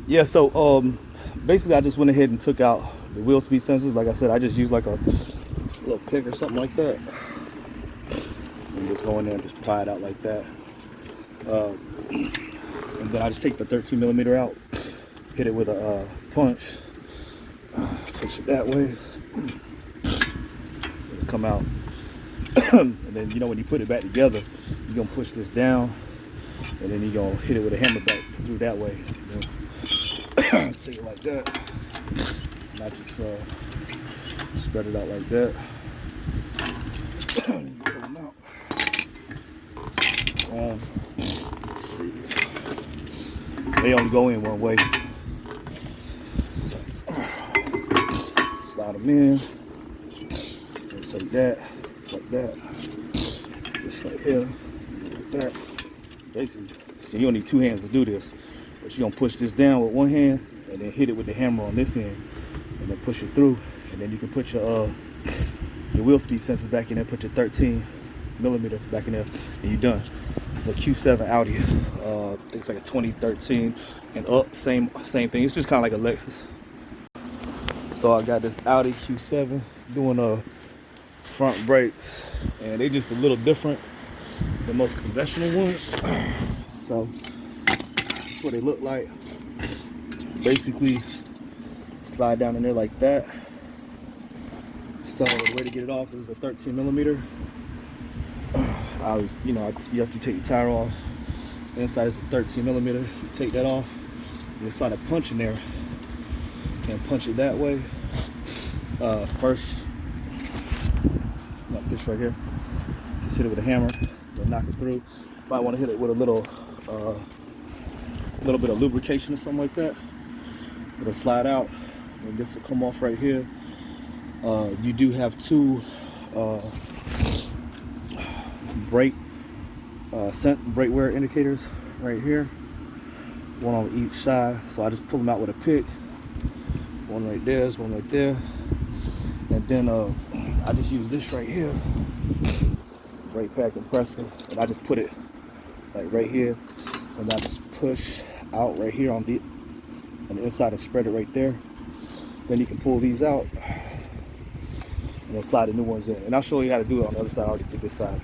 Yeah, so basically I just went ahead and took out the wheel speed sensors. Like I said, I just used like a little pick or something like that. And just go in there and just pry it out like that. And then I just take the 13 millimeter out, hit it with a punch, push it that way, it'll come out. And then, you know, when you put it back together, you're gonna push this down, and then you're gonna hit it with a hammer back through that way. You know? Take it like that, and I just spread it out like that. You pull them out. Let's see. They only go in one way. So, slide them in. Insert that, like that. This right here, like that. Basically, so you don't need two hands to do this. But you're gonna push this down with one hand and then hit it with the hammer on this end and then push it through. And then you can put your wheel speed sensors back in there, put your 13 millimeter back in there, and you're done. It's a Q7 Audi. I think it's like a 2013 and up, same thing. It's just kind of like a Lexus. So I got this Audi Q7 doing front brakes, and they just a little different than most conventional ones. So that's what they look like. Basically, slide down in there like that. So the way to get it off is a 13 millimeter. I always, you know, you have to take the tire off. The inside is a 13 millimeter. You take that off. You slide a punch in there and punch it that way. First, like this right here. Just hit it with a hammer. Then knock it through. Might want to hit it with a little bit of lubrication or something like that. It'll slide out, and this will come off right here. You do have two brake wear indicators right here, one on each side. So I just pull them out with a pick. One right there, one right there, and then I just use this right here, brake pad compressor, and I just put it like right here, and I just push out right here on the inside and spread it right there. Then you can pull these out and then slide the new ones in. And I'll show you how to do it on the other side. I already did this side.